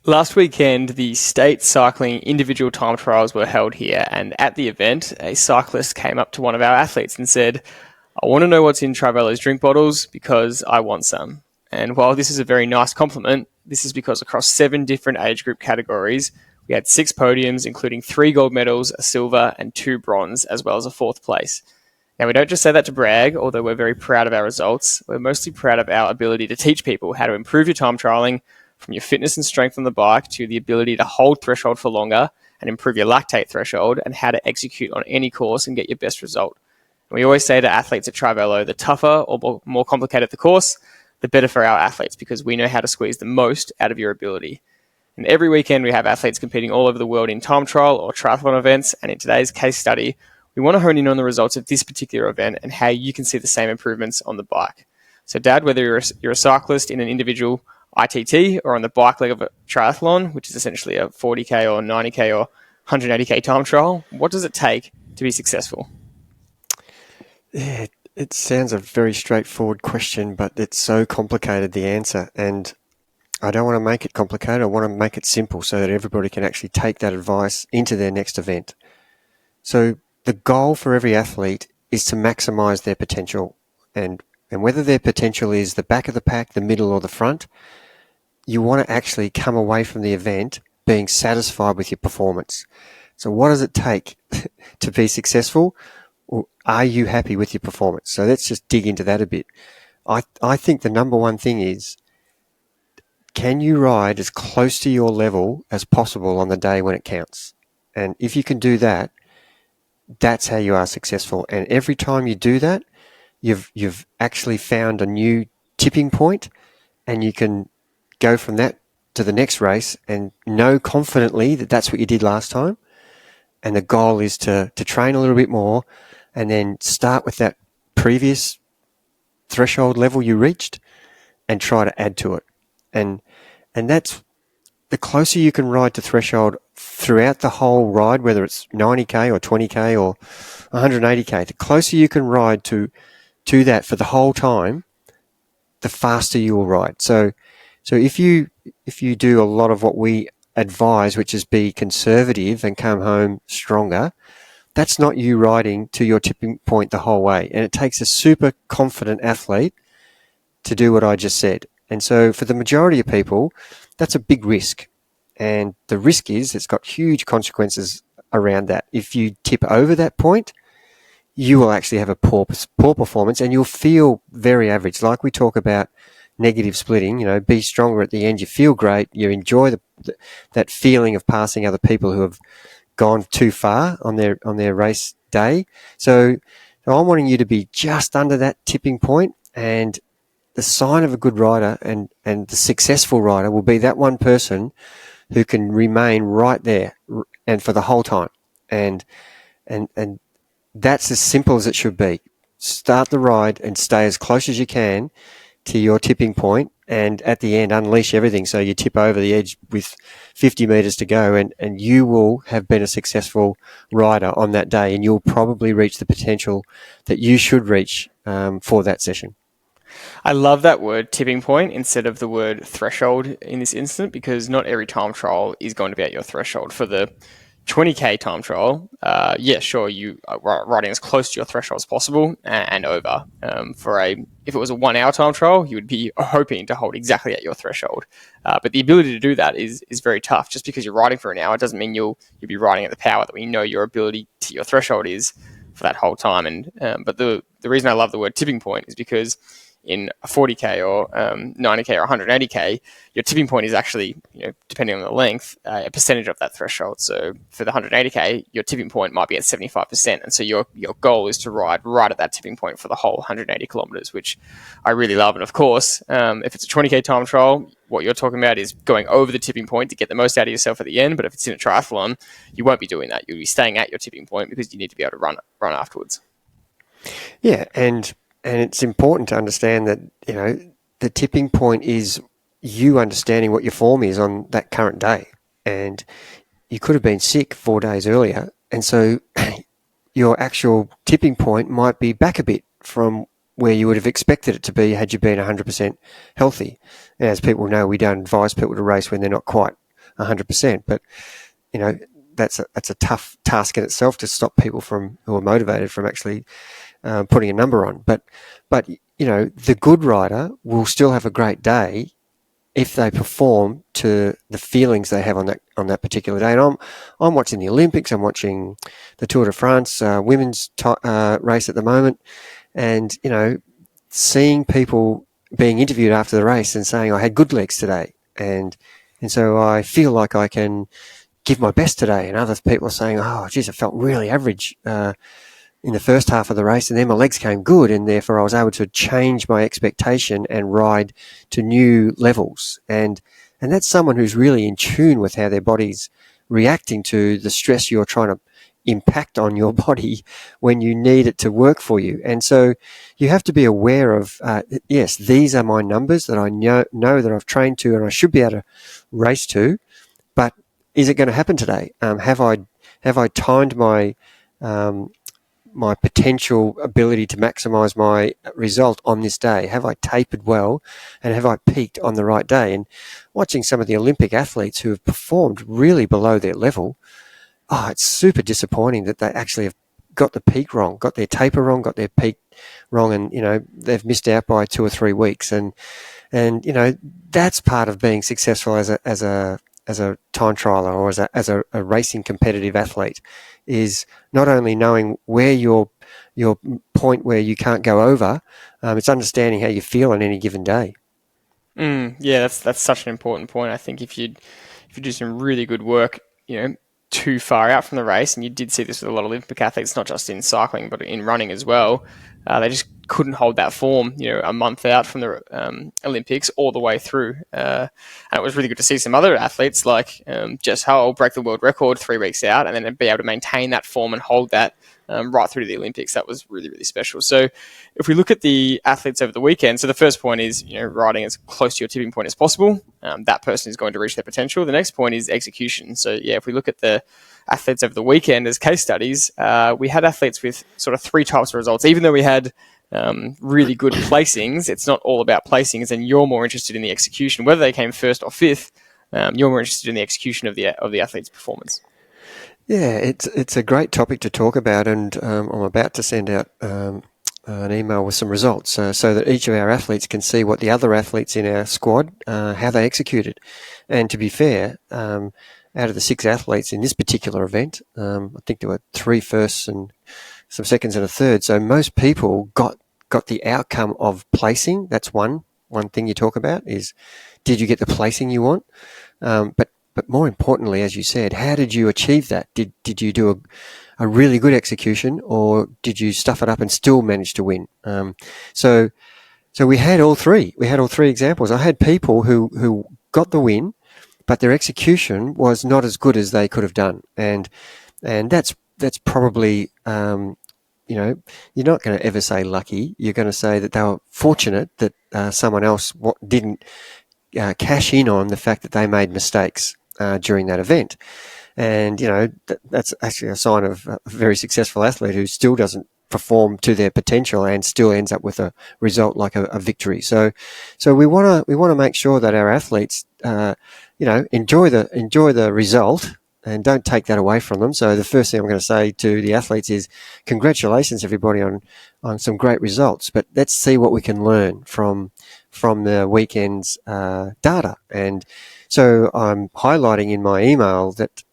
Last weekend, the state cycling individual time trials were held here, and at the event, a cyclist came up to one of our athletes and said, "I want to know what's in TriVelo's drink bottles because I want some." And while this is a very nice compliment, this is because across 7 different age group categories, we had 6 podiums, including 3 gold medals, a silver, and 2 bronze, as well as a 4th place. Now, we don't just say that to brag, although we're very proud of our results. We're mostly proud of our ability to teach people how to improve your time trialing, from your fitness and strength on the bike to the ability to hold threshold for longer and improve your lactate threshold, and how to execute on any course and get your best result. And we always say to athletes at TriVelo, the tougher or more complicated the course, the better for our athletes, because we know how to squeeze the most out of your ability. And every weekend we have athletes competing all over the world in time trial or triathlon events, and in today's case study, we want to hone in on the results of this particular event and how you can see the same improvements on the bike. So Dad, whether you're a cyclist in an individual ITT or on the bike leg of a triathlon, which is essentially a 40k or 90k or 180k time trial, what does it take to be successful? Yeah, it sounds a very straightforward question, but it's so complicated, the answer. And I don't want to make it complicated. I want to make it simple so that everybody can actually take that advice into their next event. So the goal for every athlete is to maximize their potential. And whether their potential is the back of the pack, the middle, or the front, you want to actually come away from the event being satisfied with your performance. So what does it take to be successful? Or are you happy with your performance? So let's just dig into that a bit. I think the number one thing is, can you ride as close to your level as possible on the day when it counts? And if you can do that, that's how you are successful. And every time you do that, you've actually found a new tipping point, and you can go from that to the next race and know confidently that that's what you did last time. And the goal is to train a little bit more and then start with that previous threshold level you reached and try to add to it. And that's the closer you can ride to threshold throughout the whole ride, whether it's 90k or 20k or 180k, the closer you can ride to that for the whole time, the faster you will ride. So if you do a lot of what we advise, which is be conservative and come home stronger, that's not you riding to your tipping point the whole way. And it takes a super confident athlete to do what I just said. And so for the majority of people, that's a big risk. And the risk is it's got huge consequences around that. If you tip over that point, you will actually have a poor performance, and you'll feel very average. Like we talk about negative splitting, be stronger at the end. You feel great. You enjoy that feeling of passing other people who have gone too far on their race day. So I'm wanting you to be just under that tipping point, and the sign of a good rider and the successful rider will be that one person who can remain right there and for the whole time. And that's as simple as it should be. Start the ride and stay as close as you can to your tipping point, and at the end unleash everything so you tip over the edge with 50 meters to go, and you will have been a successful rider on that day, and you'll probably reach the potential that you should reach for that session. I love that word tipping point instead of the word threshold in this instant, because not every time trial is going to be at your threshold. For the 20k time trial, sure, you are riding as close to your threshold as possible and over. If it was a 1 hour time trial, you would be hoping to hold exactly at your threshold. But the ability to do that is very tough. Just because you're riding for an hour doesn't mean you'll be riding at the power that we know your ability to your threshold is for that whole time. But the reason I love the word tipping point is because in a 40k or 90k or 180k, your tipping point is actually, depending on the length, a percentage of that threshold. So for the 180k, your tipping point might be at 75%, and so your goal is to ride right at that tipping point for the whole 180 kilometers, which I really love. And of course, if it's a 20k time trial, what you're talking about is going over the tipping point to get the most out of yourself at the end. But if it's in a triathlon, you won't be doing that. You'll be staying at your tipping point because you need to be able to run afterwards. Yeah, and it's important to understand that, the tipping point is you understanding what your form is on that current day. And you could have been sick 4 days earlier. And so your actual tipping point might be back a bit from where you would have expected it to be had you been 100% healthy. And as people know, we don't advise people to race when they're not quite 100%. But, that's a tough task in itself to stop people who are motivated from actually putting a number on. But the good rider will still have a great day if they perform to the feelings they have on that particular day. And I'm watching the Olympics. I'm watching the Tour de France women's race at the moment, and seeing people being interviewed after the race and saying, I had good legs today, and so I feel like I can give my best today. And other people are saying, oh geez, I felt really average in the first half of the race, and then my legs came good, and therefore I was able to change my expectation and ride to new levels. And that's someone who's really in tune with how their body's reacting to the stress you're trying to impact on your body when you need it to work for you. And so you have to be aware of, yes, these are my numbers that I know that I've trained to and I should be able to race to, but is it going to happen today? Have I timed my my potential ability to maximize my result on this day? Have I tapered well, and have I peaked on the right day? And watching some of the Olympic athletes who have performed really below their level, it's super disappointing that they actually have got the peak wrong, got their taper wrong, got their peak wrong, and they've missed out by 2 or 3 weeks. And that's part of being successful as a time trialer or as a racing competitive athlete, is not only knowing where your point where you can't go over, it's understanding how you feel on any given day. Yeah, that's such an important point. I think if you do some really good work, too far out from the race, and you did see this with a lot of Olympic athletes, not just in cycling but in running as well, they just couldn't hold that form, a month out from the Olympics all the way through. And it was really good to see some other athletes like Jess Hull break the world record 3 weeks out, and then be able to maintain that form and hold that right through to the Olympics. That was really, really special. So if we look at the athletes over the weekend, so the first point is, riding as close to your tipping point as possible. That person is going to reach their potential. The next point is execution. So yeah, if we look at the athletes over the weekend as case studies, we had athletes with sort of 3 types of results. Even though we had really good placings, it's not all about placings, and you're more interested in the execution. Whether they came first or fifth, you're more interested in the execution of the athlete's performance. Yeah, it's a great topic to talk about, and I'm about to send out an email with some results so that each of our athletes can see what the other athletes in our squad, how they executed. And to be fair, out of the 6 athletes in this particular event, I think there were 3 firsts and some seconds and a third. So most people got the outcome of placing. That's one thing you talk about is, did you get the placing you want? But more importantly, as you said, how did you achieve that? Did you do a really good execution, or did you stuff it up and still manage to win? So we had all 3. We had all 3 examples. I had people who got the win, but their execution was not as good as they could have done. And that's probably, you're not going to ever say lucky. You're going to say that they were fortunate that someone else didn't cash in on the fact that they made mistakes during that event. And, that's actually a sign of a very successful athlete who still doesn't perform to their potential and still ends up with a result like a victory. So we want to make sure that our athletes, enjoy the result and don't take that away from them. So the first thing I'm going to say to the athletes is, congratulations everybody on some great results, but let's see what we can learn from the weekend's data. And so I'm highlighting in my email that,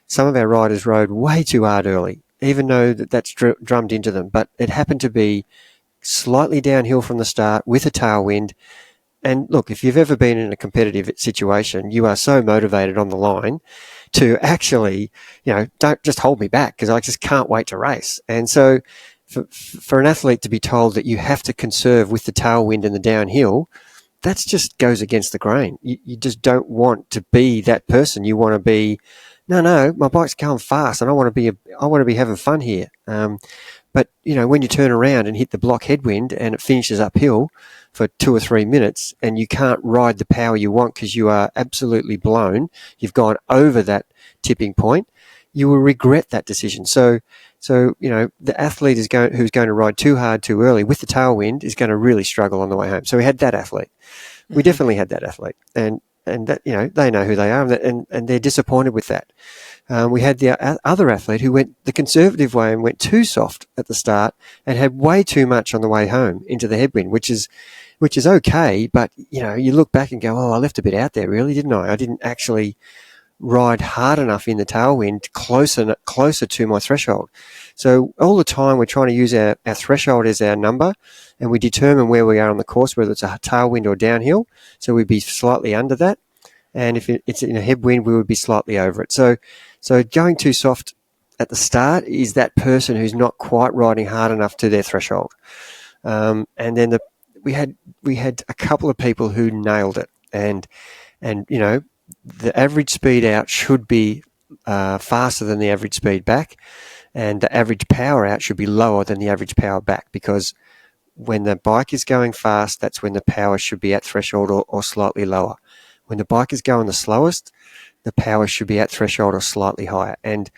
some of our riders rode way too hard early, even though that's drummed into them, but it happened to be slightly downhill from the start with a tailwind. And look, if you've ever been in a competitive situation, you are so motivated on the line to actually, don't just hold me back because I just can't wait to race. And so for an athlete to be told that you have to conserve with the tailwind and the downhill, that just goes against the grain. You just don't want to be that person. You want to be, no, my bike's going fast and I want to be having fun here. But, when you turn around and hit the block headwind and it finishes uphill for 2 or 3 minutes and you can't ride the power you want because you are absolutely blown, you've gone over that tipping point, you will regret that decision. So the athlete who's going to ride too hard too early with the tailwind is going to really struggle on the way home. So we had that athlete. We definitely had that athlete. And that, they know who they are, and they're disappointed with that. We had the other athlete who went the conservative way and went too soft at the start and had way too much on the way home into the headwind, which is okay. But, you look back and go, oh, I left a bit out there, really, didn't I? I didn't actually ride hard enough in the tailwind closer to my threshold. So all the time we're trying to use our threshold as our number, and we determine where we are on the course, whether it's a tailwind or downhill. So we'd be slightly under that. And if it's in a headwind, we would be slightly over it. So going too soft at the start is that person who's not quite riding hard enough to their threshold. And then we had a couple of people who nailed it, and the average speed out should be faster than the average speed back, and the average power out should be lower than the average power back, because when the bike is going fast, that's when the power should be at threshold or slightly lower. When the bike is going the slowest, the power should be at threshold or slightly higher. And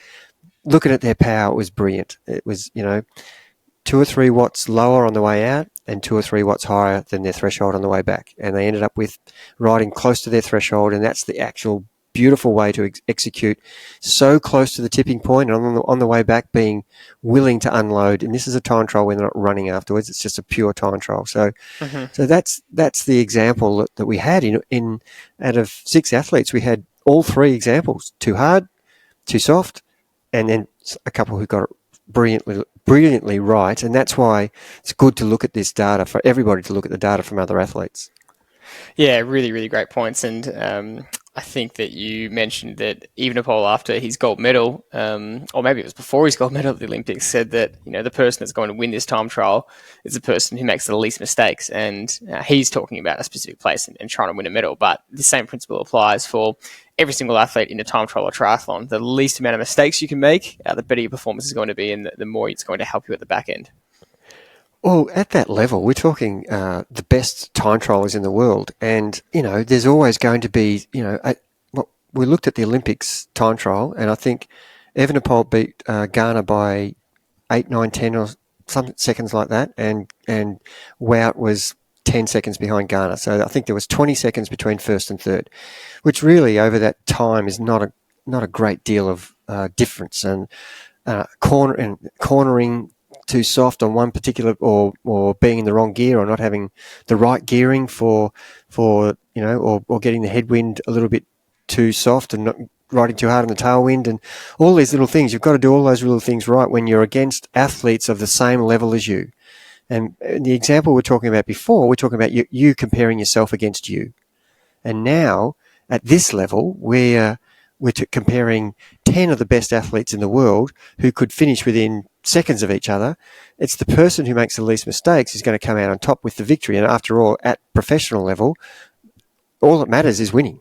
looking at their power, it was brilliant. It was, 2 or 3 watts lower on the way out and 2 or 3 watts higher than their threshold on the way back. And they ended up with riding close to their threshold, and that's the actual beautiful way to execute, so close to the tipping point, and on the way back being willing to unload. And this is a time trial where they're not running afterwards. It's just a pure time trial. So so that's the example that we had in out of 6 athletes. We had all 3 examples: too hard, too soft, and then a couple who got it brilliantly right. And that's why it's good to look at this data, for everybody to look at the data from other athletes. Yeah, really, really great points. And I think that you mentioned that Evenepoel, after his gold medal, or maybe it was before his gold medal at the Olympics, said that, the person that's going to win this time trial is the person who makes the least mistakes. And he's talking about a specific place and trying to win a medal. But the same principle applies for every single athlete in a time trial or triathlon. The least amount of mistakes you can make, the better your performance is going to be, and the more it's going to help you at the back end. Well, at that level, we're talking the best time trialers in the world. And, there's always going to be, we looked at the Olympics time trial, and I think Evenepoel beat Garner by 8, 9, 10 or some seconds like that. And Wout was 10 seconds behind Garner. So I think there was 20 seconds between first and third, which really over that time is not a great deal of difference. And cornering too soft on one particular, or being in the wrong gear, or not having the right gearing for or getting the headwind a little bit too soft and not riding too hard on the tailwind, and all these little things. You've got to do all those little things right when you're against athletes of the same level as you. And the example we're talking about before, we're talking about you comparing yourself against you. And now at this level, we're comparing 10 of the best athletes in the world who could finish within seconds of each other. It's the person who makes the least mistakes who's going to come out on top with the victory. And after all, at professional level, all that matters is winning.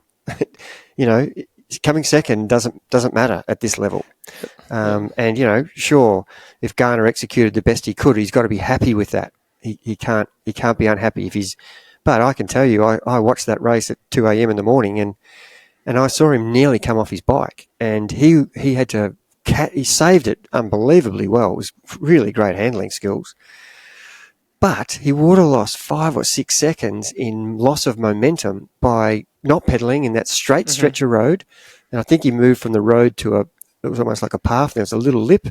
Coming second doesn't matter at this level. And sure, if Garner executed the best he could, he's got to be happy with that. He can't be unhappy if he's. But I can tell you, I watched that race at 2 a.m. in the morning, and I saw him nearly come off his bike, and he had to. He saved it unbelievably well. It was really great handling skills. But he would have lost 5 or 6 seconds in loss of momentum by not pedaling in that straight stretch of road. And I think he moved from the road to it was almost like a path. There was a little lip,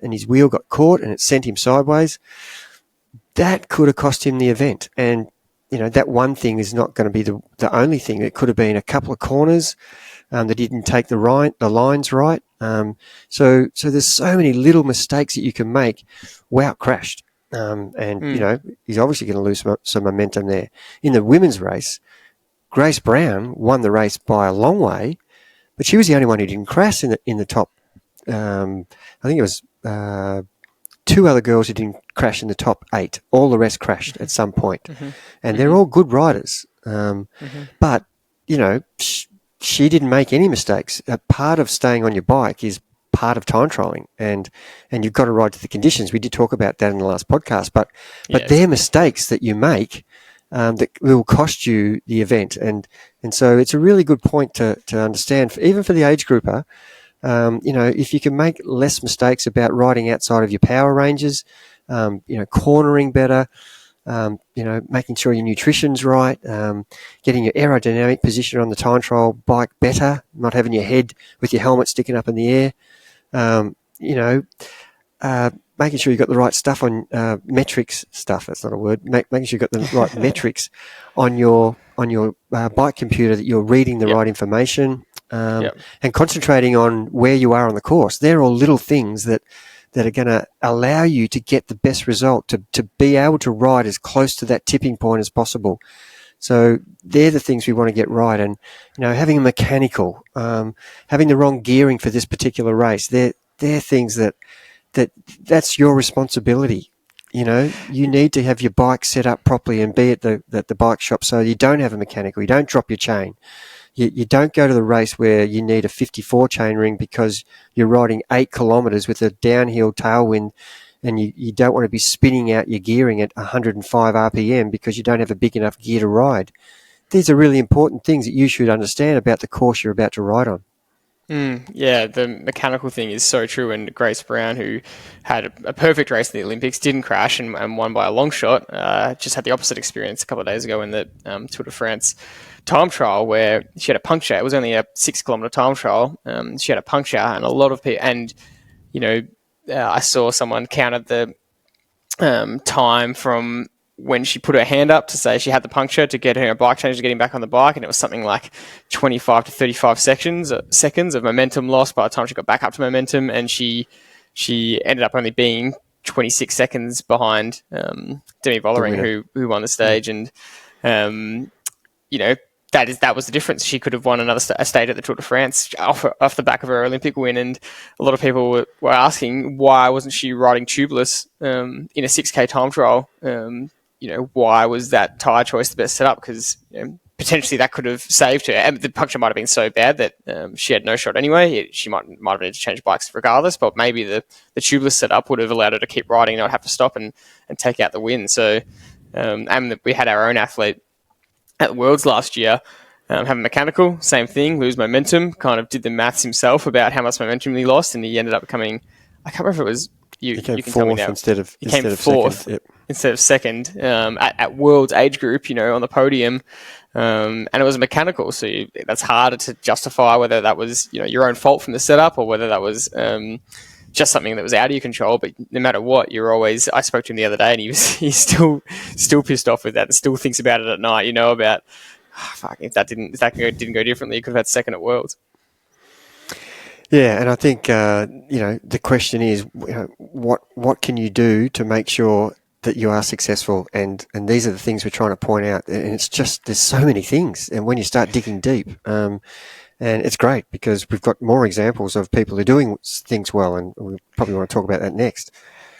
and his wheel got caught and it sent him sideways. That could have cost him the event. And, that one thing is not going to be the only thing. It could have been a couple of corners that didn't take the lines right. So there's so many little mistakes that you can make. Wout crashed. He's obviously going to lose some momentum there. In the women's race, Grace Brown won the race by a long way, but she was the only one who didn't crash in the top. I think it was 2 other girls who didn't crash in the top 8. All the rest crashed at some point. And they're all good riders. But, she didn't make any mistakes. Part of staying on your bike is part of time trialing, and you've got to ride to the conditions. We did talk about that in the last podcast, but they're mistakes that you make that will cost you the event. And so it's a really good point to understand, even for the age grouper. If you can make less mistakes about riding outside of your power ranges, cornering better, making sure your nutrition's right, getting your aerodynamic position on the time trial bike better, not having your head with your helmet sticking up in the air, making sure you've got the right stuff on metrics stuff. That's not a word. Making sure you've got the right metrics on your bike computer, that you're reading the right information, and concentrating on where you are on the course. They're all little things that are going to allow you to get the best result, to be able to ride as close to that tipping point as possible. So they're the things we want to get right. And, having a mechanical, having the wrong gearing for this particular race, they're things that's your responsibility. You need to have your bike set up properly and be at the bike shop so you don't have a mechanical, you don't drop your chain. You don't go to the race where you need a 54 chain ring because you're riding 8 kilometres with a downhill tailwind, and you don't want to be spinning out your gearing at 105 RPM because you don't have a big enough gear to ride. These are really important things that you should understand about the course you're about to ride on. Yeah, the mechanical thing is so true. And Grace Brown, who had a perfect race in the Olympics, didn't crash and won by a long shot, just had the opposite experience a couple of days ago in the Tour de France time trial, where she had a puncture. It was only a 6 kilometre time trial. She had a puncture, and a lot of people, and I saw someone counted the time from when she put her hand up to say she had the puncture to get her bike change to getting back on the bike, and it was something like 25 to 35 seconds of momentum lost by the time she got back up to momentum, and she ended up only being 26 seconds behind Demi Vollering, who won the stage. And that was the difference. She could have won a stage at the Tour de France off the back of her Olympic win, and a lot of people were asking why wasn't she riding tubeless in a 6K time trial. Why was that tyre choice the best setup? Because potentially that could have saved her. And the puncture might have been so bad that she had no shot anyway. She might have needed to change bikes regardless, but maybe the tubeless setup would have allowed her to keep riding and not have to stop and take out the win. So, and we had our own athlete at the Worlds last year have a mechanical, same thing, lose momentum, kind of did the maths himself about how much momentum he lost, and he ended up becoming, I can't remember if it was you can tell me now. Instead of fourth second. Yep. Instead of second at World's age group, on the podium, and it was a mechanical, so that's harder to justify whether that was your own fault from the setup or whether that was just something that was out of your control. But no matter what, you're always. I spoke to him the other day, and he's still pissed off with that, and still thinks about it at night. About if that didn't go differently, he could have had second at Worlds. Yeah, and I think the question is, what can you do to make sure that you are successful? And these are the things we're trying to point out. And it's just there's so many things, and when you start digging deep, and it's great because we've got more examples of people who are doing things well, and we probably want to talk about that next.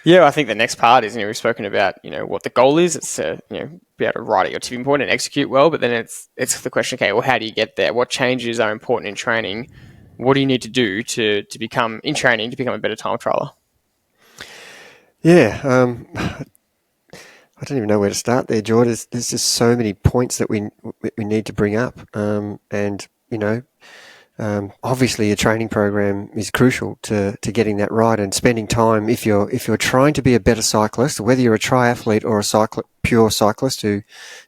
Yeah, I think the next part is we've spoken about what the goal is. It's to be able to ride at your tipping point and execute well, but then it's the question. Okay, well, how do you get there? What changes are important in training? What do you need to do to become a better time trialer? Yeah, I don't even know where to start there, Jordy. There's just so many points that we need to bring up, obviously a training program is crucial to getting that right, and spending time if you're trying to be a better cyclist, whether you're a triathlete or a pure cyclist who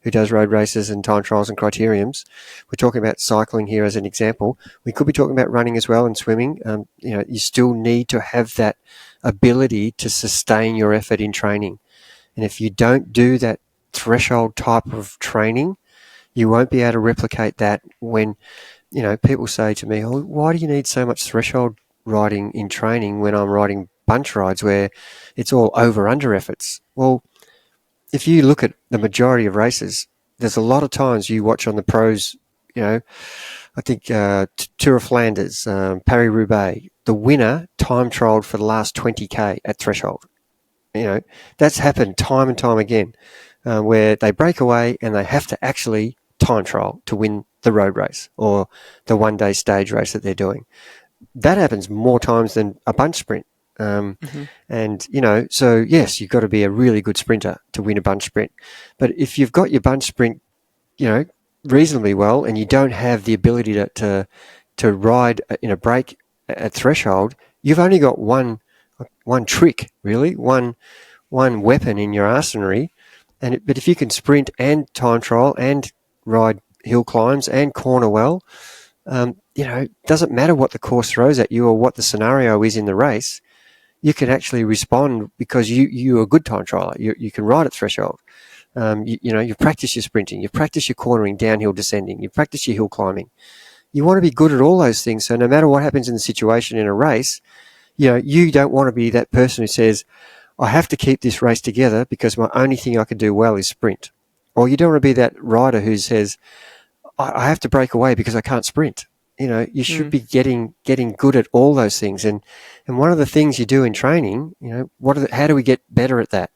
does road races and time trials and criteriums. We're talking about cycling here as an example. We could be talking about running as well and swimming. You still need to have that ability to sustain your effort in training. And if you don't do that threshold type of training, you won't be able to replicate that when, people say to me, oh, why do you need so much threshold riding in training when I'm riding bunch rides where it's all over-under efforts? Well, if you look at the majority of races, there's a lot of times you watch on the pros, I think Tour of Flanders, Paris-Roubaix, the winner time trialled for the last 20K at threshold. That's happened time and time again, where they break away and they have to actually time trial to win the road race or the one-day stage race that they're doing. That happens more times than a bunch sprint. And, so yes, you've got to be a really good sprinter to win a bunch sprint. But if you've got your bunch sprint, reasonably well, and you don't have the ability to ride in a break at threshold, you've only got one trick, really, one weapon in your arsenal, But if you can sprint and time trial and ride hill climbs and corner well, it doesn't matter what the course throws at you or what the scenario is in the race. You can actually respond because you're a good time trialer. You can ride at threshold. You've practiced your sprinting, you've practiced your cornering, downhill descending, you've practiced your hill climbing. You want to be good at all those things. So no matter what happens in the situation in a race, you don't want to be that person who says, I have to keep this race together because my only thing I can do well is sprint. Or you don't want to be that rider who says, I have to break away because I can't sprint. You should be getting good at all those things. And one of the things you do in training, how do we get better at that?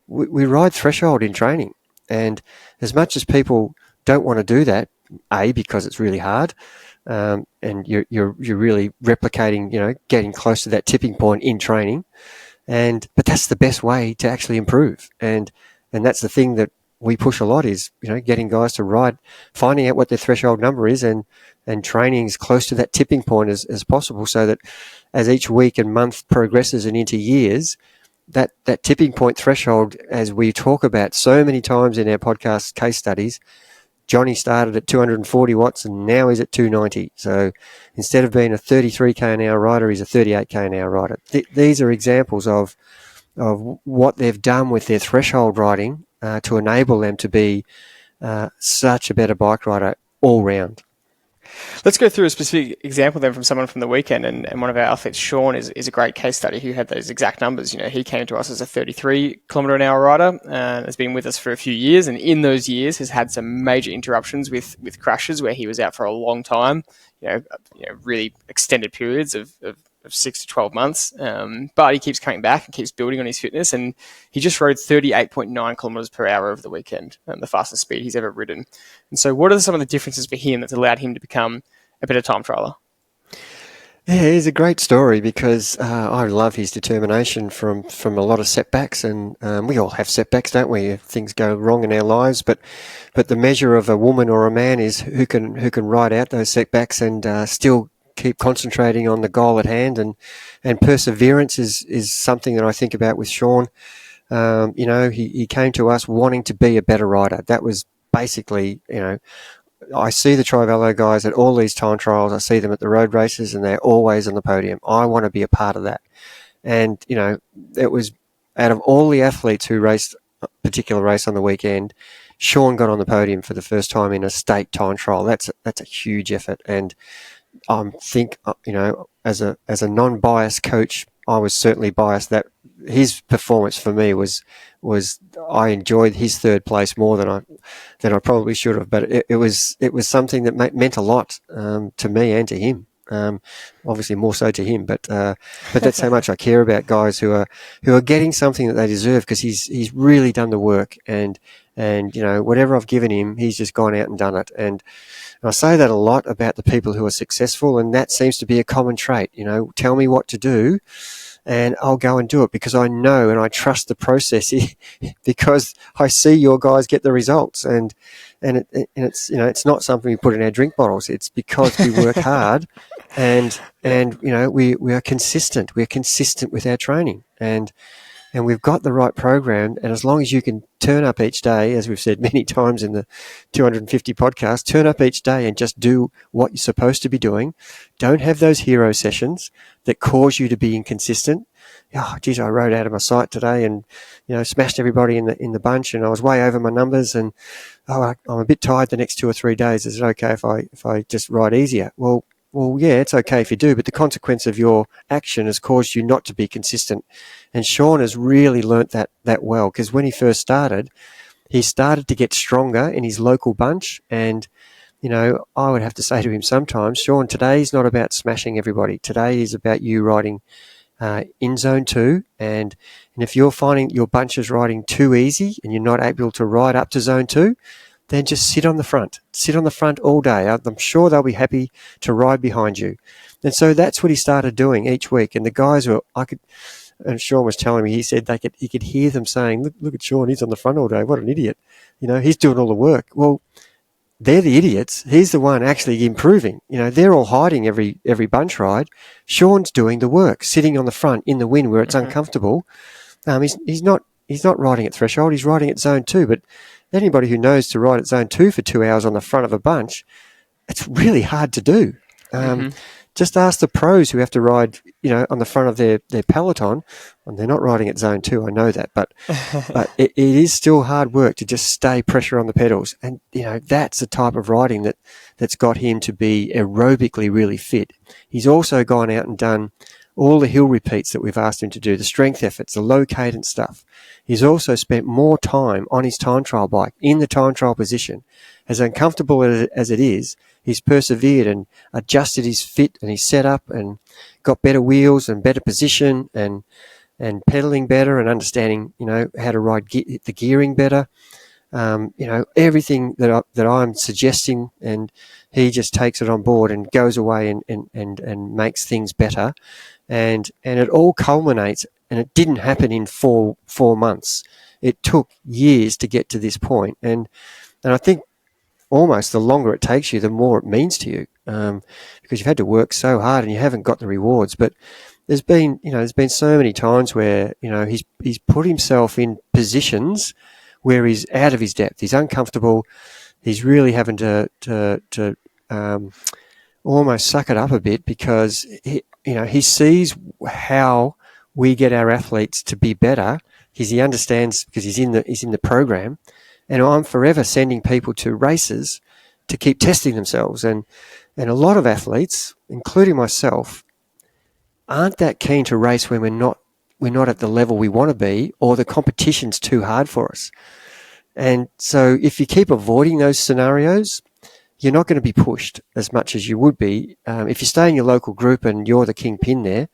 We ride threshold in training. And as much as people don't want to do that, because it's really hard, and you're really replicating, getting close to that tipping point in training. But that's the best way to actually improve. And that's the thing that we push a lot is, getting guys to ride, finding out what their threshold number is and training as close to that tipping point as possible so that as each week and month progresses and into years, that tipping point threshold, as we talk about so many times in our podcast case studies, Johnny started at 240 watts and now he's at 290. So instead of being a 33k an hour rider, he's a 38k an hour rider. These are examples of what they've done with their threshold riding to enable them to be such a better bike rider all round. Let's go through a specific example then from someone from the weekend, and one of our athletes, Sean, is a great case study who had those exact numbers. He came to us as a 33 kilometre an hour rider and has been with us for a few years, and in those years has had some major interruptions with crashes where he was out for a long time, really extended periods of 6 to 12 months. But he keeps coming back and keeps building on his fitness. And he just rode 38.9 kilometers per hour over the weekend, the fastest speed he's ever ridden. And so what are some of the differences for him that's allowed him to become a better time trialer? Yeah, it's a great story because I love his determination from a lot of setbacks, and we all have setbacks, don't we? If things go wrong in our lives, but the measure of a woman or a man is who can ride out those setbacks and still keep concentrating on the goal at hand, and perseverance is something that I think about with Sean. He came to us wanting to be a better rider. That was basically, I see the TriVelo guys at all these time trials. I see them at the road races and they're always on the podium. I want to be a part of that. And, it was out of all the athletes who raced a particular race on the weekend, Sean got on the podium for the first time in a state time trial. That's a huge effort. And I think, as a non-biased coach, I was certainly biased that his performance for me was I enjoyed his third place more than I probably should have. But it was something that meant a lot to me and to him. Obviously more so to him, but that's how much I care about guys who are getting something that they deserve, because he's really done the work, and whatever I've given him, he's just gone out and done it. And I say that a lot about the people who are successful, and that seems to be a common trait. Tell me what to do and I'll go and do it because I know and I trust the process because I see your guys get the results, and it's it's not something we put in our drink bottles. It's because we work hard and we are consistent. We're consistent with our training, and we've got the right program. And as long as you can turn up each day, as we've said many times in the 250 podcasts, turn up each day and just do what you're supposed to be doing. Don't have those hero sessions that cause you to be inconsistent. Oh, geez, I rode out of my sight today and, smashed everybody in the bunch, and I was way over my numbers, and I'm a bit tired the next 2 or 3 days. Is it okay if I just ride easier? Well, yeah, it's okay if you do, but the consequence of your action has caused you not to be consistent. And Sean has really learnt that well, because when he first started, he started to get stronger in his local bunch. And, I would have to say to him sometimes, Sean, today's not about smashing everybody. Today is about you riding in zone 2. And if you're finding your bunch is riding too easy and you're not able to ride up to zone 2, then just sit on the front. Sit on the front all day. I'm sure they'll be happy to ride behind you. And so that's what he started doing each week. And the guys and Sean was telling me, he said he could hear them saying, look at Sean, he's on the front all day. What an idiot. He's doing all the work. Well, they're the idiots. He's the one actually improving. They're all hiding every bunch ride. Sean's doing the work, sitting on the front in the wind where it's uncomfortable. He's not he's not riding at threshold, he's riding at zone 2. But anybody who knows to ride at zone 2 for 2 hours on the front of a bunch, it's really hard to do. Just ask the pros who have to ride, on the front of their peloton, and they're not riding at zone 2, I know that, but it is still hard work to just stay pressure on the pedals. And, that's the type of riding that's got him to be aerobically really fit. He's also gone out and done all the hill repeats that we've asked him to do, the strength efforts, the low cadence stuff. He's also spent more time on his time trial bike in the time trial position. As uncomfortable as it is, he's persevered and adjusted his fit and his setup and got better wheels and better position and pedaling better and understanding, how to ride the gearing better. Everything that I'm suggesting, and he just takes it on board and goes away and makes things better. And it all culminates, and it didn't happen in four months. It took years to get to this point. And I think almost the longer it takes you, the more it means to you, because you've had to work so hard and you haven't got the rewards. But there's been so many times where, he's put himself in positions where he's out of his depth. He's uncomfortable. He's really having to almost suck it up a bit, because he sees how we get our athletes to be better, because he understands, because he's in the program. And I'm forever sending people to races to keep testing themselves. And a lot of athletes, including myself, aren't that keen to race when we're not at the level we want to be, or the competition's too hard for us. And so if you keep avoiding those scenarios, you're not going to be pushed as much as you would be. If you stay in your local group and you're the kingpin there,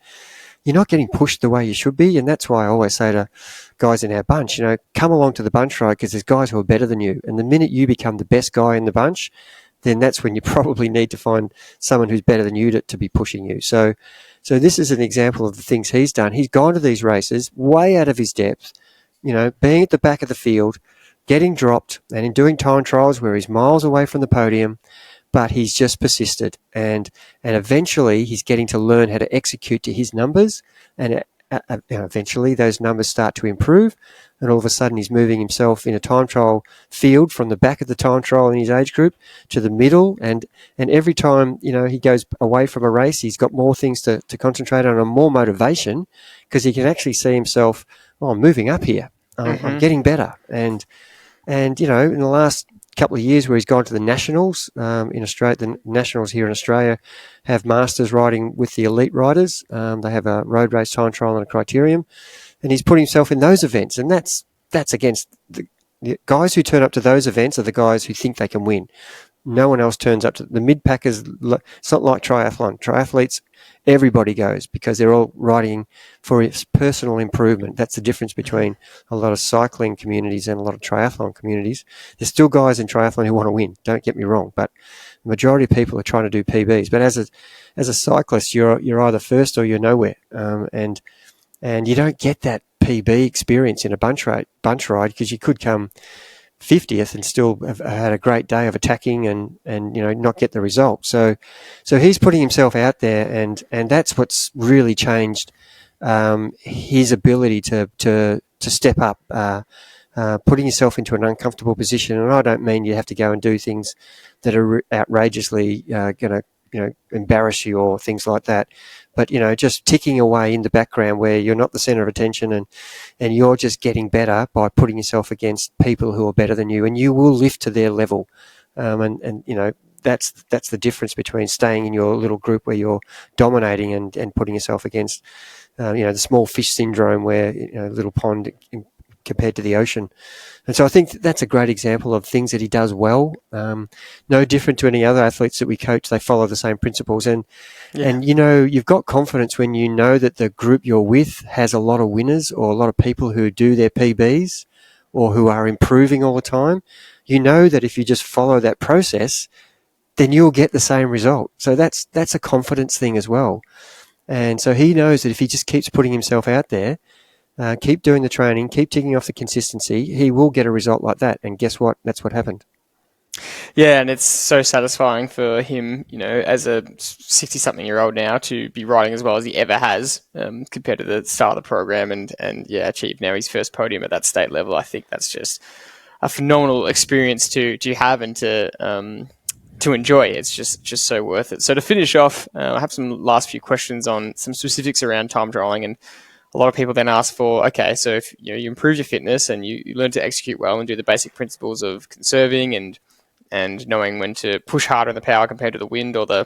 you're not getting pushed the way you should be. And that's why I always say to guys in our bunch, come along to the bunch ride, because there's guys who are better than you. And the minute you become the best guy in the bunch, then that's when you probably need to find someone who's better than you to be pushing you. So this is an example of the things he's done. He's gone to these races way out of his depth, being at the back of the field, getting dropped, and in doing time trials where he's miles away from the podium, but he's just persisted, and eventually he's getting to learn how to execute to his numbers, and eventually those numbers start to improve, and all of a sudden he's moving himself in a time trial field from the back of the time trial in his age group to the middle, and every time he goes away from a race, he's got more things to concentrate on and more motivation, because he can actually see himself, I'm moving up here, I'm getting better. And in the last couple of years where he's gone to the nationals in Australia, the nationals here in Australia have masters riding with the elite riders. They have a road race time trial and a criterium, and he's put himself in those events. And that's against the guys who turn up to those events are the guys who think they can win. No one else turns up to the mid-packers. It's not like triathlon. Triathletes, everybody goes, because they're all riding for its personal improvement. That's the difference between a lot of cycling communities and a lot of triathlon communities. There's still guys in triathlon who want to win, don't get me wrong, but the majority of people are trying to do PBs. But as a cyclist, you're either first or you're nowhere, and you don't get that PB experience in a bunch ride, because you could come 50th and still have had a great day of attacking and not get the result. So he's putting himself out there, and that's what's really changed his ability to step up, putting yourself into an uncomfortable position. And I don't mean you have to go and do things that are outrageously going to embarrass you or things like that, but just ticking away in the background where you're not the center of attention, and you're just getting better by putting yourself against people who are better than you, and you will lift to their level. And that's the difference between staying in your little group where you're dominating and putting yourself against the small fish syndrome, where little pond compared to the ocean. And so I think that's a great example of things that he does well. No different to any other athletes that we coach. They follow the same principles. And you've got confidence when you know that the group you're with has a lot of winners, or a lot of people who do their PBs, or who are improving all the time. You know that if you just follow that process, then you'll get the same result. So that's a confidence thing as well. And so he knows that if he just keeps putting himself out there, keep doing the training, keep ticking off the consistency, he will get a result like that. And guess what? That's what happened. Yeah, and it's so satisfying for him, as a 60-something-year-old now to be riding as well as he ever has, compared to the start of the program, and achieve now his first podium at that state level. I think that's just a phenomenal experience to have and to enjoy. It's just so worth it. So to finish off, I have some last few questions on some specifics around time trialing, and a lot of people then ask for, okay, so if you improve your fitness and you learn to execute well and do the basic principles of conserving and knowing when to push harder in the power compared to the wind or the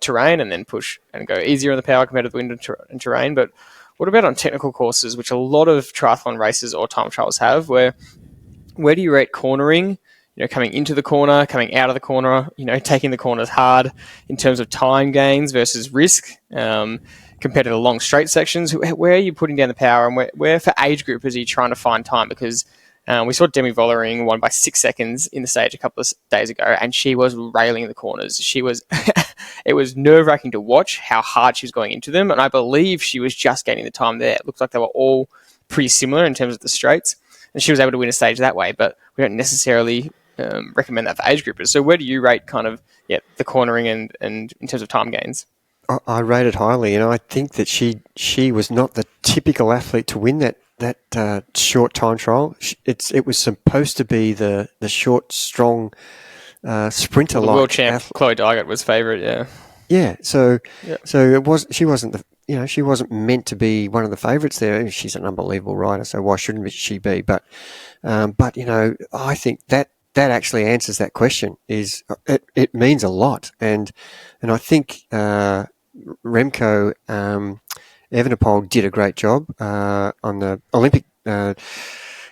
terrain, and then push and go easier in the power compared to the wind and terrain. But what about on technical courses, which a lot of triathlon races or time trials have, where do you rate cornering, coming into the corner, coming out of the corner, taking the corners hard in terms of time gains versus risk, compared to the long straight sections? Where are you putting down the power, and where for age groupers are you trying to find time? Because we saw Demi Vollering won by 6 seconds in the stage a couple of days ago, and she was railing the corners. It was nerve-wracking to watch how hard she was going into them, and I believe she was just gaining the time there. It looked like they were all pretty similar in terms of the straights, and she was able to win a stage that way, but we don't necessarily recommend that for age groupers. So where do you rate kind of the cornering and in terms of time gains? I rate it highly, and I think that she was not the typical athlete to win that short time trial. It was supposed to be the short, strong sprinter. The world champ Chloe Dygert was favourite, yeah. Yeah, so she wasn't meant to be one of the favourites there. She's an unbelievable rider, so why shouldn't she be? But I think that actually answers that question. It means a lot, and I think Remco Evenepoel did a great job on the Olympic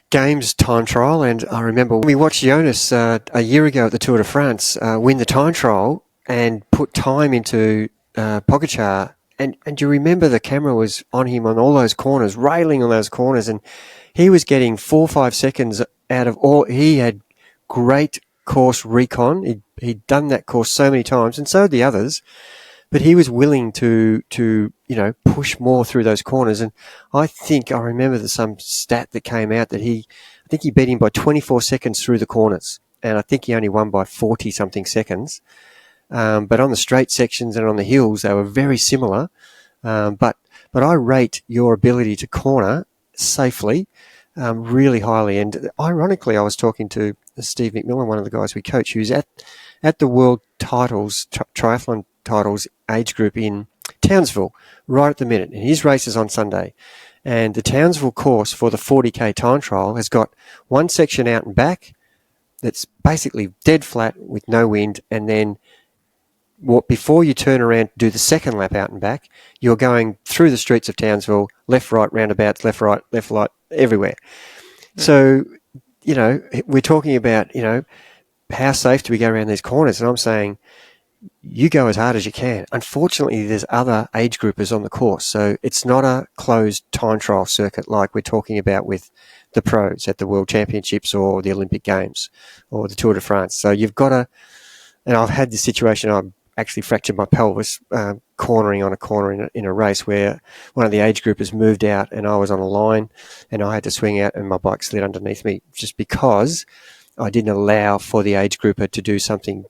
Games time trial, and I remember we watched Jonas a year ago at the Tour de France win the time trial and put time into Pogačar, and you remember the camera was on him on all those corners, railing on those corners, and he was getting 4 or 5 seconds out of all. He had great course recon. He'd done that course so many times, and so had the others. But he was willing to push more through those corners. And I remember some stat that came out that I think he beat him by 24 seconds through the corners. And I think he only won by 40 something seconds. But on the straight sections and on the hills, they were very similar. But I rate your ability to corner safely really highly. And ironically, I was talking to Steve McMillan, one of the guys we coach, who's at the world titles, triathlon titles age group in Townsville right at the minute, and his race is on Sunday. And the Townsville course for the 40k time trial has got one section out and back that's basically dead flat with no wind, and then before you turn around to do the second lap out and back, you're going through the streets of Townsville, left, right, roundabouts, left, right, everywhere. So, we're talking about, how safe do we go around these corners? And I'm saying, you go as hard as you can. Unfortunately, there's other age groupers on the course, so it's not a closed time trial circuit like we're talking about with the pros at the World Championships or the Olympic Games or the Tour de France. So you've got to, and I've had this situation, I actually fractured my pelvis cornering on a corner in a race where one of the age groupers moved out and I was on a line and I had to swing out and my bike slid underneath me just because I didn't allow for the age grouper to do something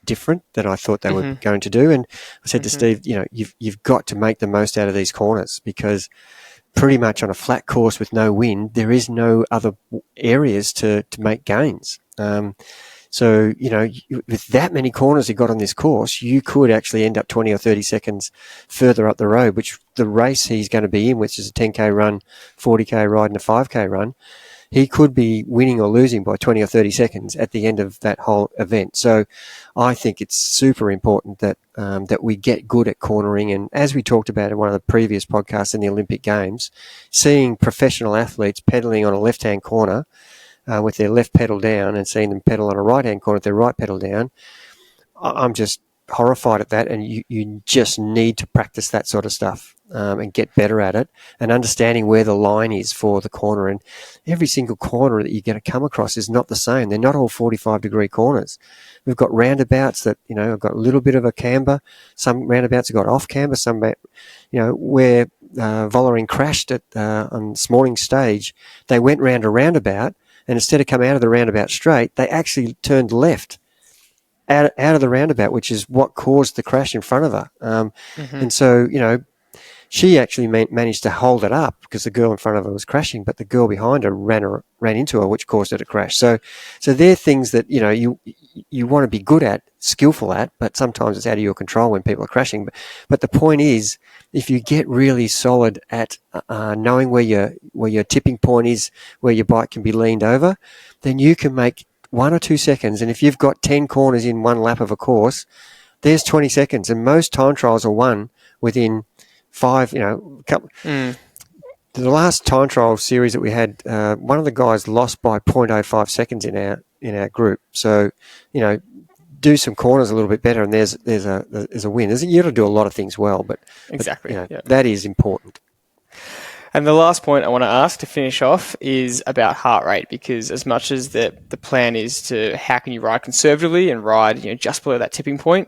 different than I thought they were going to do. And I said to Steve, you've got to make the most out of these corners, because pretty much on a flat course with no wind, there is no other areas to make gains. So, with that many corners you got on this course, you could actually end up 20 or 30 seconds further up the road, which the race he's going to be in, which is a 10k run, 40k ride and a 5k run, he could be winning or losing by 20 or 30 seconds at the end of that whole event. So I think it's super important that that we get good at cornering. And as we talked about in one of the previous podcasts in the Olympic Games, seeing professional athletes pedaling on a left-hand corner with their left pedal down and seeing them pedal on a right-hand corner with their right pedal down, I'm just horrified at that. And you just need to practice that sort of stuff and get better at it, and understanding where the line is for the corner. And every single corner that you're going to come across is not the same. They're not all 45-degree corners. We've got roundabouts that, have got a little bit of a camber. Some roundabouts have got off camber. Some, where Vollering crashed on this morning's stage, they went round a roundabout, and instead of coming out of the roundabout straight, they actually turned left out of the roundabout, which is what caused the crash in front of her. And so, she actually managed to hold it up because the girl in front of her was crashing, but the girl behind her ran into her, which caused her to crash. So they're things that you want to be good at, skillful at, but sometimes it's out of your control when people are crashing. But the point is, if you get really solid at knowing where your tipping point is, where your bike can be leaned over, then you can make 1 or 2 seconds. And if you've got 10 corners in one lap of a course, there's 20 seconds. And most time trials are won within 5, The last time trial series that we had, one of the guys lost by 0.05 seconds in our group. So, do some corners a little bit better, and there's a win. You got to do a lot of things well, but exactly, that is important. And the last point I want to ask to finish off is about heart rate, because as much as the plan is to how can you ride conservatively and ride just below that tipping point,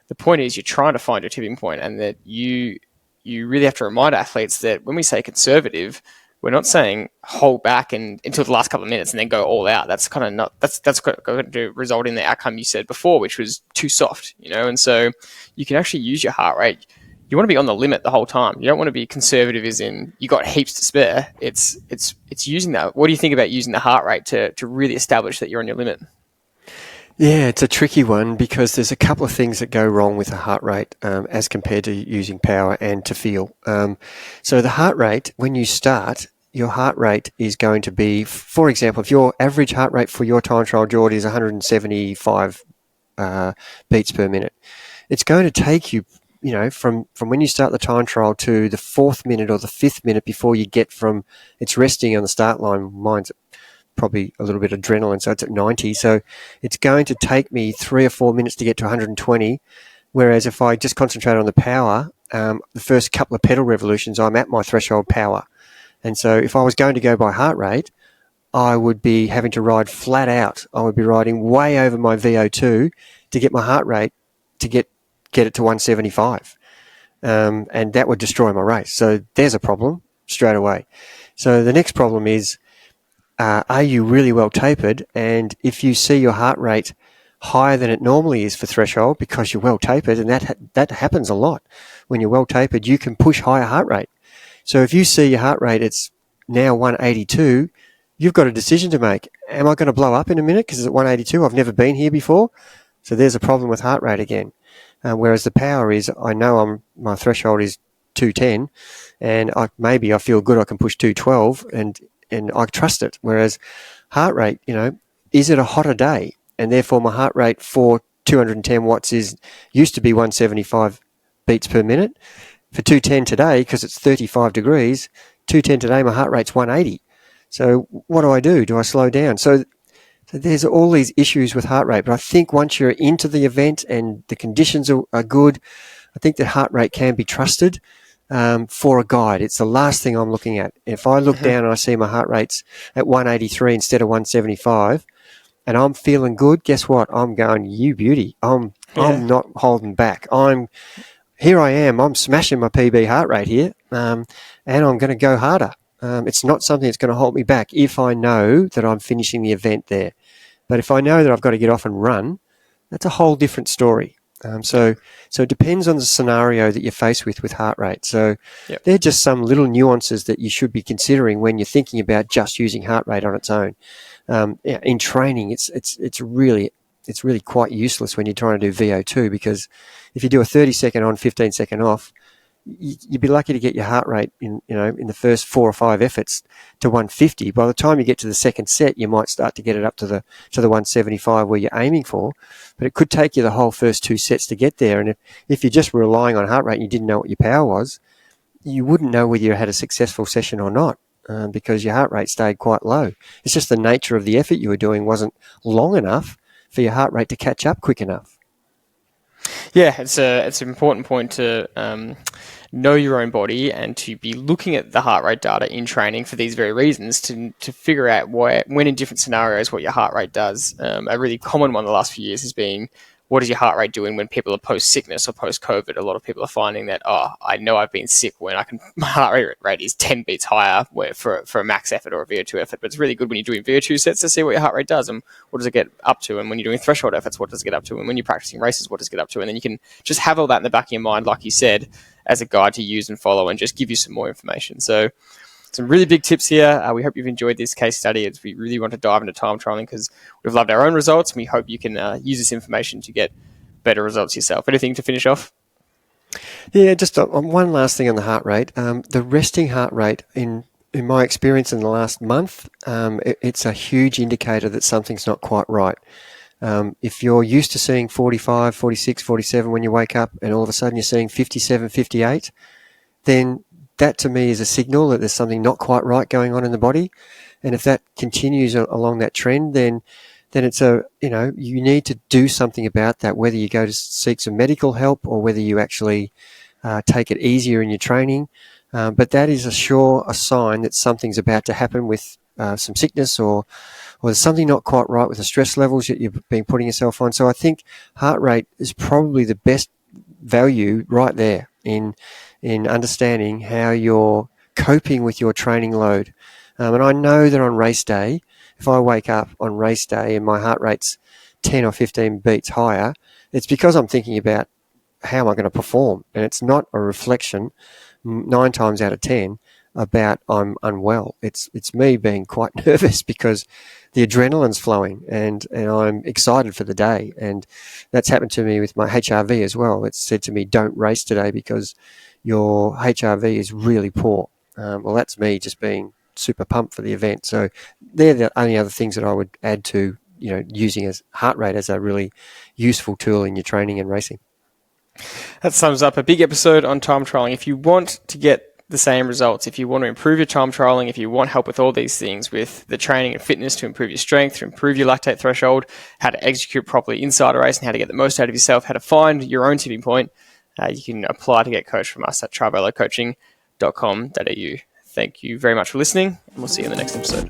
the point is you're trying to find your tipping point, and that you really have to remind athletes that when we say conservative, we're not saying hold back until the last couple of minutes and then go all out. That's kind of not that's going to result in the outcome you said before, which was too soft, And so you can actually use your heart rate. You want to be on the limit the whole time. You don't want to be conservative as in you got heaps to spare. It's using that. What do you think about using the heart rate to really establish that you're on your limit? Yeah, it's a tricky one because there's a couple of things that go wrong with the heart rate as compared to using power and to feel. So the heart rate, when you start, your heart rate is going to be, for example, if your average heart rate for your time trial, Jordy, is 175 beats per minute, it's going to take you, from when you start the time trial to the 4th minute or the 5th minute before you get from it's resting on the start line. Mine's probably a little bit of adrenaline, so it's at 90. So it's going to take me 3 or 4 minutes to get to 120. Whereas if I just concentrate on the power, the first couple of pedal revolutions, I'm at my threshold power. And so if I was going to go by heart rate, I would be having to ride flat out. I would be riding way over my VO2 to get my heart rate to get it to 175. And that would destroy my race. So there's a problem straight away. So the next problem is, are you really well tapered? And if you see your heart rate higher than it normally is for threshold because you're well tapered, and that happens a lot. When you're well tapered, you can push higher heart rate. So if you see your heart rate, it's now 182, you've got a decision to make. Am I going to blow up in a minute because it's at 182? I've never been here before. So there's a problem with heart rate again. Whereas the power is, I know my threshold is 210, and maybe I feel good I can push 212, and I trust it. Whereas heart rate, is it a hotter day? And therefore my heart rate for 210 watts used to be 175 beats per minute. For 210 today, because it's 35 degrees, 210 today, my heart rate's 180. So what do? Do I slow down? So there's all these issues with heart rate. But I think once you're into the event and the conditions are good, I think the heart rate can be trusted. For a guide, it's the last thing I'm looking at. If I look down and I see my heart rate's at 183 instead of 175, and I'm feeling good, guess what? I'm going, you beauty. I'm not holding back. Here I am. I'm smashing my PB heart rate here, and I'm going to go harder. It's not something that's going to hold me back if I know that I'm finishing the event there. But if I know that I've got to get off and run, that's a whole different story. So it depends on the scenario that you're faced with heart rate. So They're just some little nuances that you should be considering when you're thinking about just using heart rate on its own. In training, it's really quite useless when you're trying to do VO2, because if you do a 30-second on, 15-second off, you'd be lucky to get your heart rate in the first 4 or 5 efforts to 150. By the time you get to the second set, you might start to get it up to the 175 where you're aiming for, but it could take you the whole first 2 sets to get there. And if you're just relying on heart rate and you didn't know what your power was, you wouldn't know whether you had a successful session or not, because your heart rate stayed quite low. It's just the nature of the effort you were doing wasn't long enough for your heart rate to catch up quick enough. Yeah, it's an important point to know your own body and to be looking at the heart rate data in training for these very reasons, to figure out when in different scenarios what your heart rate does. A really common one the last few years has been what is your heart rate doing when people are post-sickness or post-COVID? A lot of people are finding that, I know I've been sick when my heart rate is 10 beats higher for a max effort or a VO2 effort. But it's really good when you're doing VO2 sets to see what your heart rate does and what does it get up to. And when you're doing threshold efforts, what does it get up to? And when you're practicing races, what does it get up to? And then you can just have all that in the back of your mind, like you said, as a guide to use and follow and just give you some more information. So some really big tips here. We hope you've enjoyed this case study. We really want to dive into time trialing because we've loved our own results, and we hope you can use this information to get better results yourself. Anything to finish off? Yeah, just one last thing on the heart rate. The resting heart rate, in my experience in the last month, it's a huge indicator that something's not quite right. If you're used to seeing 45, 46, 47 when you wake up, and all of a sudden you're seeing 57, 58, then that to me is a signal that there's something not quite right going on in the body. And if that continues along that trend, then it's you need to do something about that, whether you go to seek some medical help or whether you actually take it easier in your training. But that is a sign that something's about to happen with some sickness or there's something not quite right with the stress levels that you've been putting yourself on. So I think heart rate is probably the best value right there in understanding how you're coping with your training load. And I know that on race day, if I wake up on race day and my heart rate's 10 or 15 beats higher, it's because I'm thinking about how am I going to perform. And it's not a reflection 9 times out of 10 about I'm unwell. It's me being quite nervous because the adrenaline's flowing and I'm excited for the day. And that's happened to me with my HRV as well. It's said to me, don't race today because your HRV is really poor. Well, that's me just being super pumped for the event. So they're the only other things that I would add to, using as heart rate as a really useful tool in your training and racing. That sums up a big episode on time trialing. If you want to get the same results, if you want to improve your time trialing, if you want help with all these things, with the training and fitness to improve your strength, to improve your lactate threshold, how to execute properly inside a race and how to get the most out of yourself, how to find your own tipping point, you can apply to get coached from us at trivelocoaching.com.au. Thank you very much for listening, and we'll see you in the next episode.